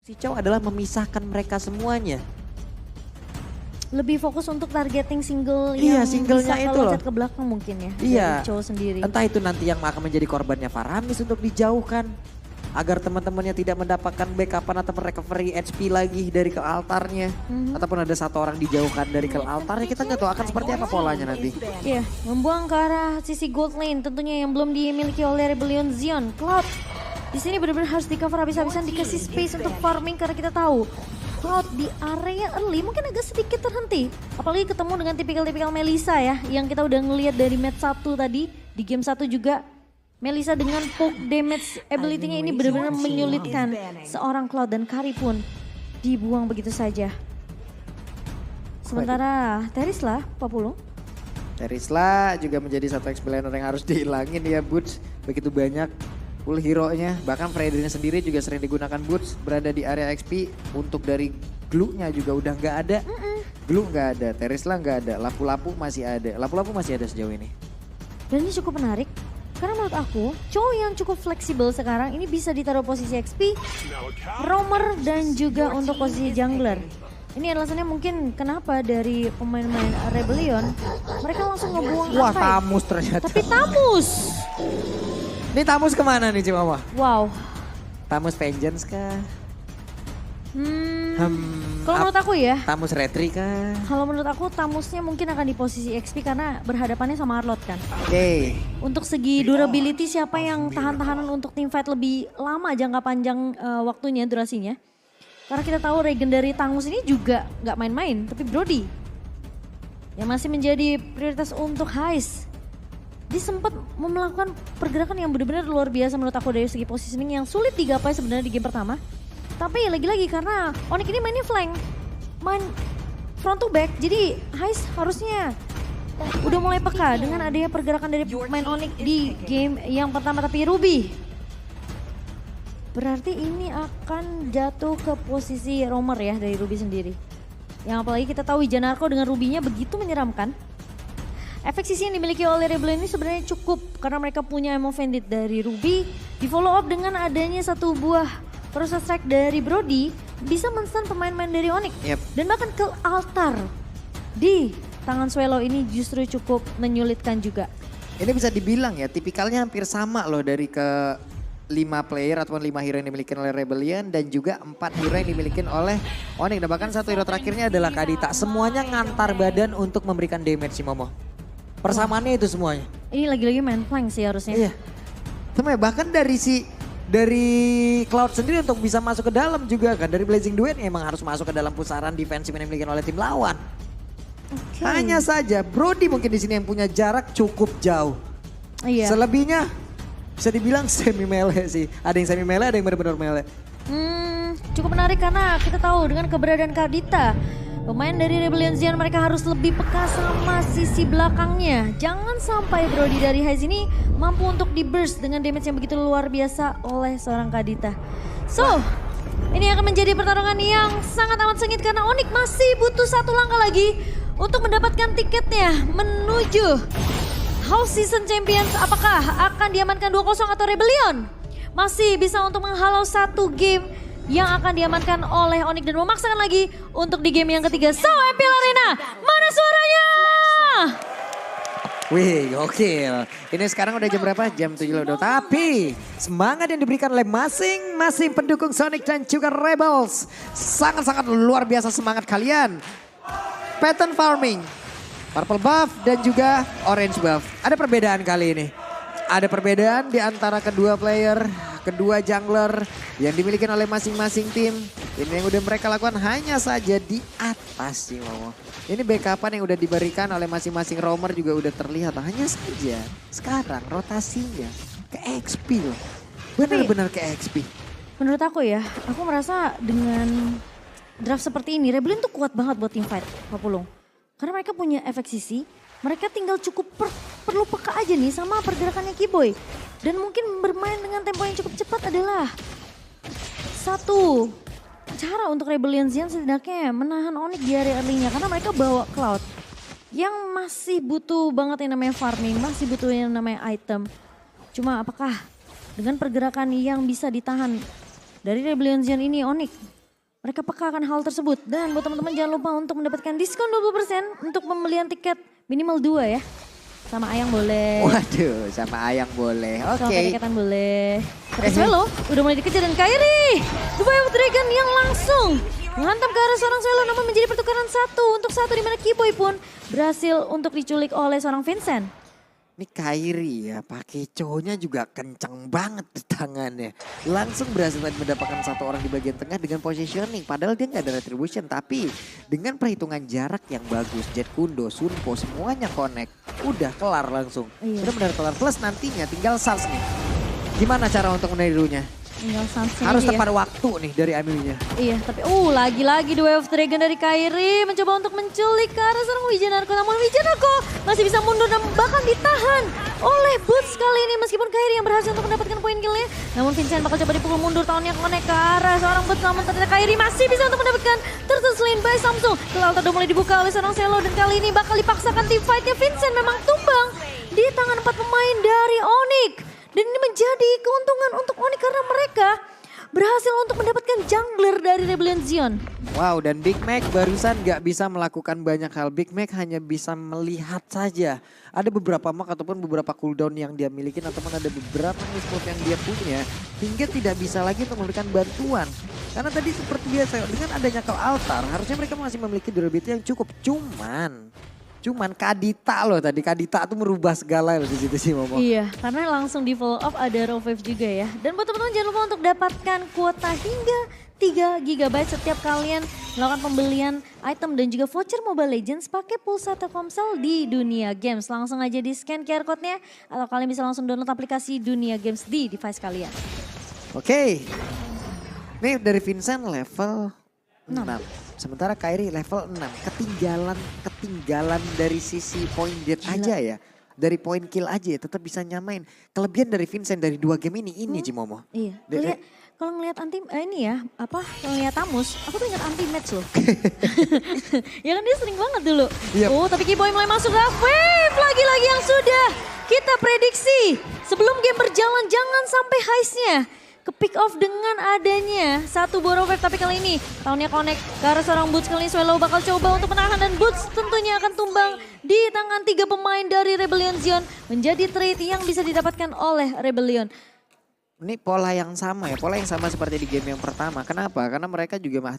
Si Chow adalah memisahkan mereka semuanya. Lebih fokus untuk targeting single Iya, yang singlenya bisa itu loh. loncat ke belakang mungkin ya. Iya. Dari Chow sendiri. Entah itu nanti yang akan menjadi korbannya Faramis untuk dijauhkan. Agar teman-temannya tidak mendapatkan backupan atau recovery HP lagi dari ke altarnya. Ataupun ada satu orang dijauhkan dari ke altarnya. Kita nggak tahu akan seperti apa polanya nanti. Iya, membuang ke arah sisi gold lane tentunya yang belum dimiliki oleh Rebellion Zion. Cloud di sini benar-benar harus di cover habis-habisan, dikasih space untuk farming karena kita tahu Cloud di area early mungkin agak sedikit terhenti. Apalagi ketemu dengan tipikal-tipikal Melissa ya, yang kita udah ngelihat dari match 1 tadi, di game 1 juga. Melissa dengan poke damage ability-nya ini benar-benar menyulitkan seorang Cloud, dan Kari pun dibuang begitu saja. Sementara Terisla, Papulu. Terisla juga menjadi satu explainer yang harus dihilangin ya Boots. Begitu banyak full hero-nya. Bahkan Freddy sendiri juga sering digunakan Boots. Berada di area XP. Untuk dari glue-nya juga udah nggak ada. Glue nggak ada, Terisla nggak ada, lapu-lapu masih ada. Lapu-lapu masih ada sejauh ini. Dan ini cukup menarik. Karena menurut aku, Chow yang cukup fleksibel sekarang ini bisa ditaruh posisi XP, roamer, dan juga untuk posisi jungler. Ini alasannya mungkin kenapa dari pemain-pemain Rebellion, mereka langsung ngebuang Wah, Akai. Tamus ternyata. Tapi Tamus! Ini Tamus kemana nih Cimawa? Wow. Tamus Vengeance kah? Kalau menurut aku ya, Tamus Retri kah? kalau menurut aku Tamusnya mungkin akan di posisi XP karena berhadapannya sama Arlott kan. Oke. Untuk segi durability siapa yang tahan-tahanan untuk team fight lebih lama jangka panjang waktunya, durasinya. Karena kita tahu Regen dari Tangus ini juga nggak main-main, tapi Brody yang masih menjadi prioritas untuk Heist. Dia sempat melakukan pergerakan yang benar-benar luar biasa menurut aku dari segi positioning yang sulit digapai sebenarnya di game pertama. Tapi lagi-lagi karena Onyx ini mainnya flank, main front to back, jadi Heist harusnya udah mulai peka dengan adanya pergerakan dari main Onyx di game yang pertama. Tapi Ruby, berarti ini akan jatuh ke posisi roamer ya dari Ruby sendiri. Yang apalagi kita tahu Janarko dengan Ruby-nya begitu menyeramkan. Efek sisi yang dimiliki oleh Rebellion ini sebenarnya cukup karena mereka punya Emo Bandit dari Ruby. Di follow up dengan adanya satu buah Cross Strike dari Brody bisa men-stun pemain-pemain dari Onyx. Yep. Dan bahkan ke altar di tangan Swallow ini justru cukup menyulitkan juga. Ini bisa dibilang ya tipikalnya hampir sama loh dari ke 5 player ataupun 5 hero yang dimiliki oleh Rebellion dan juga 4 hero yang dimiliki oleh Onyx. Dan bahkan satu hero terakhirnya adalah Kadita. Semuanya ngantar badan untuk memberikan damage si Momo. Persamaannya itu semuanya. Ini lagi-lagi main flank sih harusnya. Iya. Semuanya bahkan dari Cloud sendiri untuk bisa masuk ke dalam juga kan. Dari Blazing Duet emang harus masuk ke dalam pusaran defensif yang dimiliki oleh tim lawan. Oke. Hanya saja Brody mungkin di sini yang punya jarak cukup jauh. Iya. Selebihnya bisa dibilang semi melee sih. Ada yang semi melee, ada yang benar-benar melee. Cukup menarik karena kita tahu dengan keberadaan Kadita, pemain dari Rebellion Zion mereka harus lebih peka sama sisi belakangnya. Jangan sampai Brody dari Heist ini mampu untuk di burst dengan damage yang begitu luar biasa oleh seorang Kadita. So, ini akan menjadi pertarungan yang sangat amat sengit karena Onyx masih butuh satu langkah lagi untuk mendapatkan tiketnya menuju House Season Champions. Apakah akan diamankan 2-0 atau Rebellion masih bisa untuk menghalau satu game yang akan diamankan oleh Onyx dan memaksakan lagi untuk di game yang ketiga. So, MPL Arena, mana suaranya? Wih, gokil. Ini sekarang udah jam berapa? Jam 7 loh. Tapi semangat yang diberikan oleh masing-masing pendukung Sonic dan juga Rebels. Sangat-sangat luar biasa semangat kalian. Pattern farming, purple buff dan juga orange buff. Ada perbedaan kali ini. Ada perbedaan di antara kedua player, kedua jungler yang dimiliki oleh masing-masing tim. Ini yang udah mereka lakukan hanya saja di atas sih Momo. Ini backupan yang udah diberikan oleh masing-masing roamer juga udah terlihat. Hanya saja sekarang rotasinya ke XP loh. Benar-benar ke XP. Menurut aku ya, aku merasa dengan draft seperti ini, Rebellion tuh kuat banget buat team fight, Pak Pulung. Karena mereka punya efek sisi, mereka tinggal cukup perlu peka aja nih sama pergerakannya Keyboy. Dan mungkin bermain dengan tempo yang cukup cepat adalah satu cara untuk Rebellion Zion setidaknya menahan Onyx di area early-nya. Karena mereka bawa Cloud yang masih butuh banget yang namanya farming, masih butuh yang namanya item. Cuma apakah dengan pergerakan yang bisa ditahan dari Rebellion Zion ini Onyx mereka peka akan hal tersebut. Dan buat teman-teman jangan lupa untuk mendapatkan diskon 20% untuk pembelian tiket minimal 2 ya. Sama Ayang boleh. Waduh, sama Ayang boleh. Sama Oke. Kedekatan boleh. Swelo udah mulai dikejar dan Kairi. The Way of Dragon yang langsung menghantam ke arah seorang Swelo namun menjadi pertukaran 1-1 di mana Keyboy pun berhasil untuk diculik oleh seorang Vincent. Ini Kairi ya, pakai cowoknya juga kenceng banget di tangannya. Langsung berhasil mendapatkan satu orang di bagian tengah dengan positioning. Padahal dia nggak ada retribution, tapi dengan perhitungan jarak yang bagus, Jet Kundo, Sunpo, semuanya connect. Udah kelar langsung. Iya. Udah benar kelar. Plus nantinya tinggal Sans nih. Gimana cara untuk menirunya? Tinggal Sansnya Harus dia. tepat waktu nih dari Amilnya. Iya, tapi lagi-lagi The Way of Dragon dari Kairi mencoba untuk menculik ke arah seorang Wijanarko. Namun Wijanarko masih bisa mundur dan bahkan ditahan oleh Boots kali ini. Meskipun Kairi yang berhasil untuk mendapatkan poin killnya. Namun Vincent bakal coba dipukul mundur tahunnya connect ke arah seorang Boots. Namun ternyata Kairi masih bisa untuk mendapatkan Turtle Slain by Samsung. Kelalta udah mulai dibuka oleh seorang Selo dan kali ini bakal dipaksakan team fight-nya. Vincent memang tumbang di tangan 4 pemain dari Onyx. Dan ini menjadi keuntungan untuk Onyx karena mereka berhasil untuk mendapatkan jungler dari Rebellion Zion. Wow, dan Big Mac barusan nggak bisa melakukan banyak hal. Big Mac hanya bisa melihat saja. Ada beberapa mark ataupun beberapa cooldown yang dia miliki ataupun ada beberapa move yang dia punya hingga tidak bisa lagi untuk memberikan bantuan. Karena tadi seperti biasa dengan adanya ke altar harusnya mereka masih memiliki durability yang cukup. Cuman Kadita loh tadi, Kadita tuh merubah segala loh di situ sih Momo. Iya, karena langsung di follow up ada raw wave juga ya. Dan buat teman-teman jangan lupa untuk dapatkan kuota hingga 3 GB setiap kalian melakukan pembelian item dan juga voucher Mobile Legends pakai pulsa Telkomsel di Dunia Games. Langsung aja di scan QR code-nya atau kalian bisa langsung download aplikasi Dunia Games di device kalian. Oke. Nih dari Vincent level 6. Sementara Kairi level 6. Ketinggalan dari sisi point death aja ya. Dari point kill aja ya tetap bisa nyamain. Kelebihan dari Vincent dari 2 game ini Cimomo. Iya, kalau ngelihat ini ya, kalau ngelihat Tamus, aku tuh ingat anti match loh. Ya kan dia sering banget dulu. Yep. Oh, tapi Keyboy mulai masuk ke wave lagi-lagi yang sudah kita prediksi. Sebelum game berjalan jangan sampai heist-nya ke pick off dengan adanya satu borrow wave, tapi kali ini tahunnya connect ke arah seorang Boots. Kali ini Swelo bakal coba untuk menahan dan Boots tentunya akan tumbang di tangan 3 pemain dari Rebellion Zion. Menjadi trade yang bisa didapatkan oleh Rebellion. Ini pola yang sama ya, pola yang sama seperti di game yang pertama. Kenapa? Karena mereka juga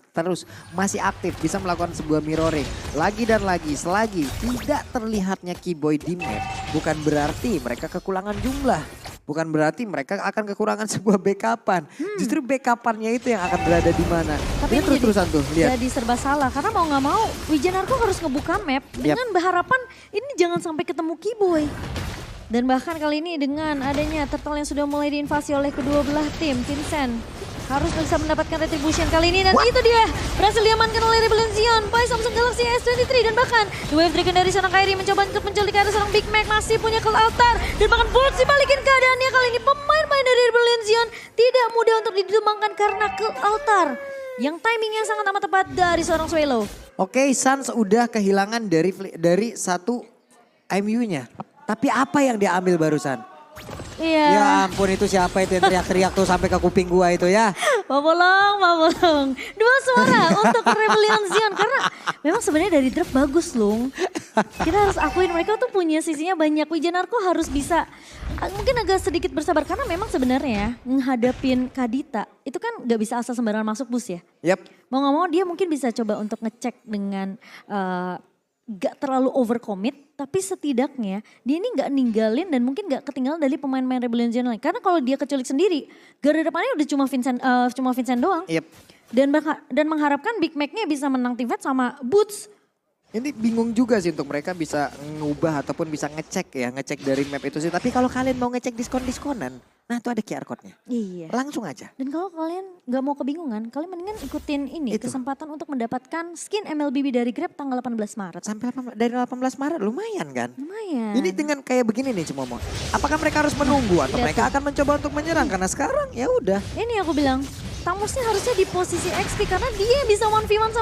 masih aktif, bisa melakukan sebuah mirroring. Lagi dan lagi, selagi tidak terlihatnya Keyboy di map, bukan berarti mereka kekurangan jumlah. Bukan berarti mereka akan kekurangan sebuah backupan. Justru backupannya itu yang akan berada di mana. Tapi ini terus-terusan tuh, lihat. Jadi serba salah karena mau nggak mau Wijanarko harus ngebuka map dengan berharapan ini jangan sampai ketemu Keyboy. Dan bahkan kali ini dengan adanya turtle yang sudah mulai diinvasi oleh kedua belah tim, Vincent harus bisa mendapatkan retribution kali ini. Dan itu dia berhasil diamankan oleh Rebellion Zion by Samsung Galaxy S23. Dan bahkan The Wave Dragon dari seorang Kairi mencoba untuk menculik ke arah seorang Big Mac, masih punya ke altar. Dan bahkan Boots dibalikin keadaannya kali ini. Pemain-pemain dari Rebellion Zion tidak mudah untuk ditumbangkan karena ke altar. Yang timingnya sangat amat tepat dari seorang Swelo. Oke, Sans udah kehilangan dari satu MU-nya. Tapi apa yang dia ambil barusan? Iya. Ya ampun, itu siapa itu yang teriak-teriak tuh sampai ke kuping gua itu ya. Papolong. 2 suara untuk Rebellion Zion. Karena memang sebenarnya dari draft bagus loh. Kita harus akuin mereka tuh punya sisinya banyak. Wijanarko harus bisa mungkin agak sedikit bersabar. Karena memang sebenarnya menghadapin Kadita itu kan gak bisa asal sembarangan masuk bus ya. Yap. Mau gak mau dia mungkin bisa coba untuk ngecek dengan gak terlalu overcommit, tapi setidaknya dia ini gak ninggalin dan mungkin gak ketinggalan dari pemain-pemain Rebellion Zion lain. Karena kalau dia keculik sendiri, garda depannya udah cuma Vincent doang. Yep. Dan mengharapkan Big Mac-nya bisa menang team fight sama Boots. Ini bingung juga sih untuk mereka bisa ngubah ataupun bisa ngecek dari map itu sih. Tapi kalau kalian mau ngecek diskon-diskonan, nah itu ada QR code-nya. Iya. Langsung aja. Dan kalau kalian gak mau kebingungan, kalian mendingan ikutin ini Itu. kesempatan untuk mendapatkan skin MLBB dari Grab tanggal 18 Maret. Sampai dari 18 Maret lumayan kan? Lumayan. Ini dengan kayak begini nih Cimomo. Apakah mereka harus menunggu atau lihat mereka akan mencoba untuk menyerang? Karena sekarang ya udah. Ini aku bilang, Tamusnya harusnya di posisi XP karena dia bisa 1v1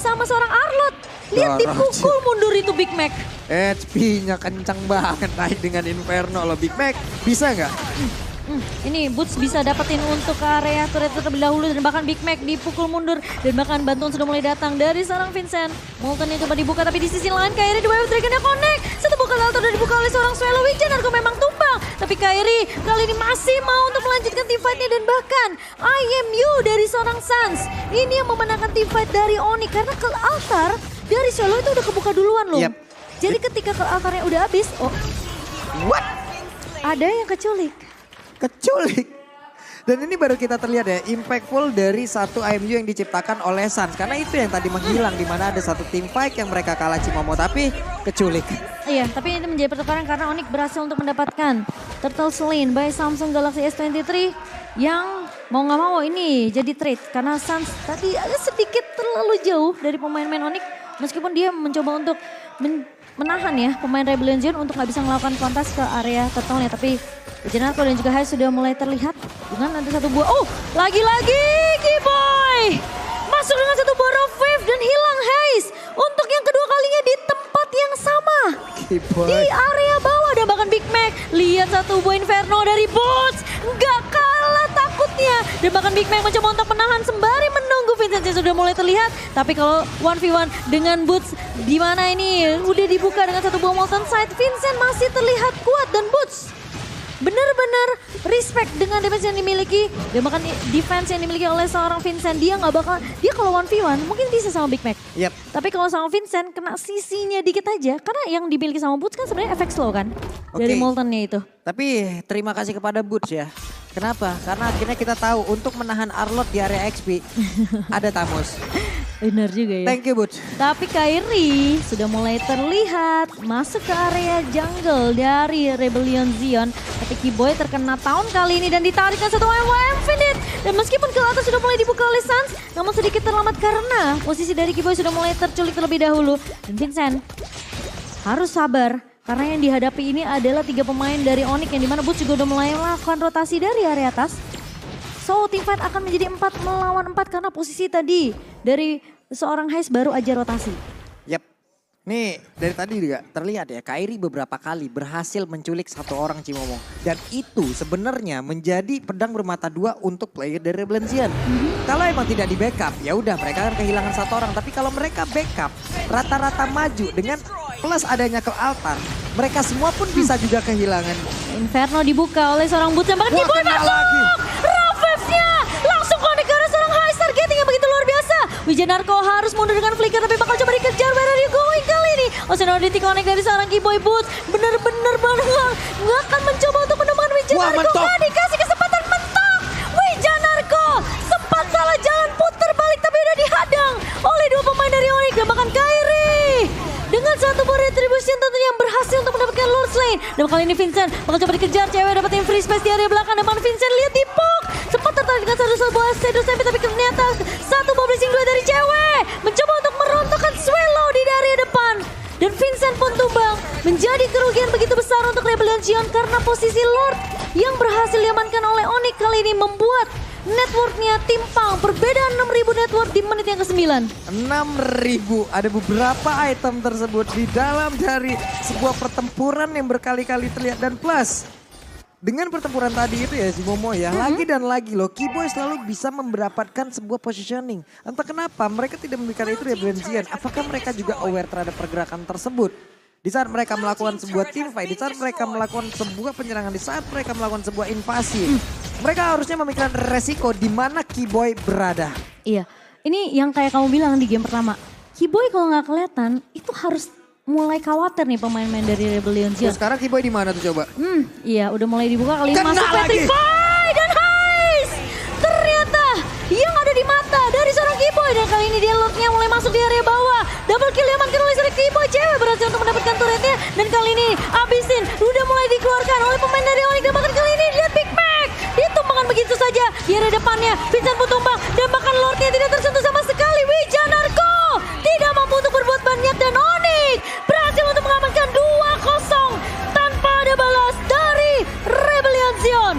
sama seorang Arlot. Lihat dipukul mundur itu Big Mac. HP-nya kencang banget naik dengan Inferno loh Big Mac. Bisa nggak? Ini Boots bisa dapetin untuk ke area turret terlebih dahulu dan bahkan Big Mac dipukul mundur dan bahkan bantuan sudah mulai datang dari seorang Vincent. Molten yang coba dibuka tapi di sisi lain Kairi di Wave Dragon-nya connect. Satu buka altar udah dibuka oleh seorang Swallow. Wijanarko memang tumbang tapi Kairi kali ini masih mau untuk melanjutkan teamfight-nya dan bahkan IMU dari seorang Sans. Ini yang memenangkan teamfight dari Onyx karena ke altar dari Swallow itu udah kebuka duluan loh. Yep. Jadi ketika ke altarnya udah habis, What? ada yang keculik. Keculik. Dan ini baru kita terlihat ya, impactful dari satu IMU yang diciptakan oleh Sans. Karena itu yang tadi menghilang, di mana ada satu team fight yang mereka kalah Cimomo, tapi keculik. Iya, tapi ini menjadi pertukaran karena Onyx berhasil untuk mendapatkan Turtle Slain by Samsung Galaxy S23 yang mau nggak mau ini jadi trade. Karena Sans tadi agak sedikit terlalu jauh dari pemain-pemain Onyx. Meskipun dia mencoba untuk menahan ya pemain Rebellion Zion untuk nggak bisa melakukan kontas ke area turtle-nya. Tapi Wijanarko dan juga Haze sudah mulai terlihat dengan ada satu buah. Lagi-lagi Kiboy masuk dengan satu buah Rough Wave dan hilang Haze. Untuk yang kedua kalinya di tempat yang sama. Kiboy. Di area bawah dan bahkan Big Mac. Lihat satu buah Inferno dari Boots. Nggak kalah takutnya. Dan bahkan Big Mac mencoba untuk menahan sembari menunggu Vincent yang sudah mulai terlihat. Tapi kalau 1v1 dengan Boots di mana ini udah dibuka dengan satu buah Molten Sight. Vincent masih terlihat kuat dan Boots benar-benar respect dengan defense yang dimiliki dan bahkan defense yang dimiliki oleh seorang Vincent. Dia nggak bakal, dia kalau 1v1 mungkin bisa sama Big Mac. Yep. Tapi kalau sama Vincent kena sisinya dikit aja karena yang dimiliki sama Boots kan sebenarnya efek slow kan dari Moltennya itu. Tapi terima kasih kepada Boots ya. Kenapa? Karena akhirnya kita tahu untuk menahan Arlott di area XP ada Tamos. Benar juga ya. Thank you Boots. Tapi Kairi sudah mulai terlihat masuk ke area jungle dari Rebellion Zion. Tapi Kiboy terkena tahun kali ini dan ditarikkan satu Infinite. Dan meskipun ke atas sudah mulai dibuka oleh Sans, namun sedikit terlambat karena posisi dari Kiboy sudah mulai terculik terlebih dahulu. Dan Vincent harus sabar karena yang dihadapi ini adalah 3 pemain dari Onyx yang dimana Boots juga udah mulai melakukan rotasi dari area atas. So teamfight akan menjadi 4 melawan 4 karena posisi tadi dari seorang Haze baru aja rotasi. Yap. Nih dari tadi juga terlihat ya Kairi beberapa kali berhasil menculik satu orang Cimomo. Dan itu sebenarnya menjadi pedang bermata dua untuk player dari Rebellion Zion. Kalau emang tidak di backup ya udah mereka akan kehilangan satu orang. Tapi kalau mereka backup rata-rata maju dengan plus adanya ke altar. Mereka semua pun bisa juga kehilangan. Inferno dibuka oleh seorang Boots yang bahkan Kiboy masuk! Langsung connect ke arah seorang Haze, targeting yang begitu luar biasa. Wijanarko harus mundur dengan flicker tapi bakal coba dikejar. Where are you going kali ini? Oceanodity connect dari seorang Kiboy. Boots bener-bener banget nggak akan mencoba untuk menemukan Wijanarko. Nggak dikasih kesempatan mentok. Wijanarko sempat salah jalan putar balik tapi udah dihadang oleh 2 pemain dari Onyx dan bahkan Kairi. Dengan satu buah retribution tentunya yang berhasil untuk mendapatkan Lord Slain. Dan kali ini Vincent bakal coba dikejar. Cewek dapetin free space di area belakang. Dan Vincent lihat di poke. Sempat tertarik dengan satu buah Shadow Stamp tapi ternyata satu buah blessing 2 dari cewek. Mencoba untuk merontokkan Swallow di area depan. Dan Vincent pun tumbang. Menjadi kerugian begitu besar untuk Rebellion Zion karena posisi Lord yang berhasil diamankan oleh Onyx kali ini membuat networknya timpang. Perbedaan 6.000 network di menit yang ke-9. 6.000, ada beberapa item tersebut di dalam dari sebuah pertempuran yang berkali-kali terlihat. Dan plus, dengan pertempuran tadi itu ya si Momo ya, lagi dan lagi loh, Kiboy selalu bisa mendapatkan sebuah positioning. Entah kenapa mereka tidak memberikan itu Rebellion Zion. Apakah mereka juga aware terhadap pergerakan tersebut? Di saat mereka melakukan sebuah team fight, di saat mereka melakukan sebuah penyerangan, di saat mereka melakukan sebuah invasi. Mereka harusnya memikirkan resiko di mana Kiboy berada. Iya, ini yang kayak kamu bilang di game pertama. Kiboy kalau nggak kelihatan itu harus mulai khawatir nih pemain-pemain dari Rebellion Zion. Sekarang Kiboy di mana tuh coba? Iya udah mulai dibuka kali ini Kena masuk lagi. Petrify dan Haze. Ternyata yang ada di mata dari seorang Kiboy dan kali ini dia locknya mulai masuk di area bawah. Double kill diamankan oleh seorang Kiboy. Cewek berhasil untuk mendapatkan turretnya dan kali ini abisin udah mulai dikeluarkan oleh pemain dari Onyx dan bahkan kali ini lihat Big Mac ditumbangkan begitu saja di area depannya. Vincent pun tumbang dan bahkan Lordnya tidak tersentuh sama sekali. Wijanarko tidak mampu untuk berbuat banyak dan Onyx berhasil untuk mengamankan 2-0 tanpa ada balas dari Rebellion Zion.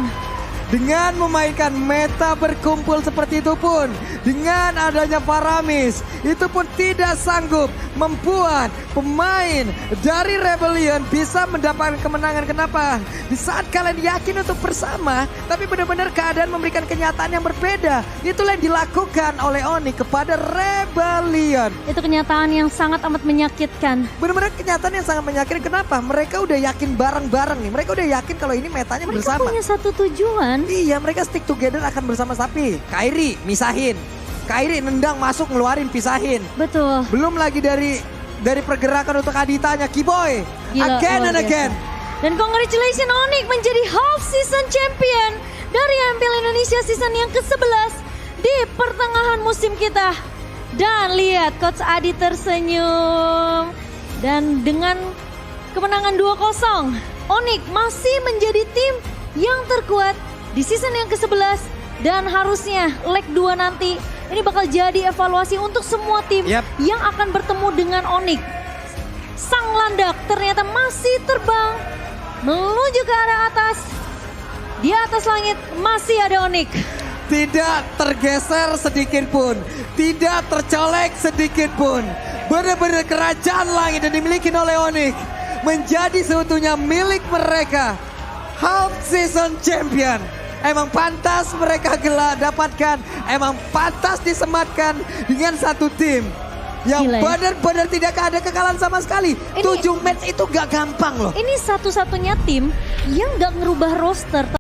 Dengan memainkan Bahkan meta berkumpul seperti itu pun dengan adanya Paramis itu pun tidak sanggup membuat pemain dari Rebellion bisa mendapatkan kemenangan. Kenapa? Di saat kalian yakin untuk bersama, tapi benar-benar keadaan memberikan kenyataan yang berbeda. Itulah yang dilakukan oleh Oni kepada Rebellion. Itu kenyataan yang sangat amat menyakitkan. Benar-benar kenyataan yang sangat menyakitkan. Kenapa? Mereka udah yakin bareng-bareng nih. Mereka udah yakin kalau ini metanya Mereka bersama. punya satu tujuan. Iya, mereka stick together akan bersama sapi. Kairi misahin. Kairi nendang masuk ngeluarin pisahin. Betul. Belum lagi dari pergerakan untuk Aditanya Kiboy. Gila, Again luar and biasa. again. Dan congratulations Onyx menjadi half season champion dari MPL Indonesia season yang ke-11 di pertengahan musim kita. Dan lihat Coach Adi tersenyum. Dan dengan kemenangan 2-0, Onyx masih menjadi tim yang terkuat di season yang ke-11. Dan harusnya leg 2 nanti ini bakal jadi evaluasi untuk semua tim yang akan bertemu dengan Onyx. Sang landak ternyata masih terbang menuju ke arah atas. Di atas langit masih ada Onyx. Tidak tergeser sedikit pun. Tidak tercolek sedikit pun. Benar-benar kerajaan langit yang dimiliki oleh Onyx menjadi seutuhnya milik mereka. Half season champion. Emang pantas mereka dapatkan. Emang pantas disematkan dengan satu tim yang Gila ya. benar-benar tidak ada kekalahan sama sekali. 7 match itu gak gampang loh. Ini satu-satunya tim yang gak ngerubah roster.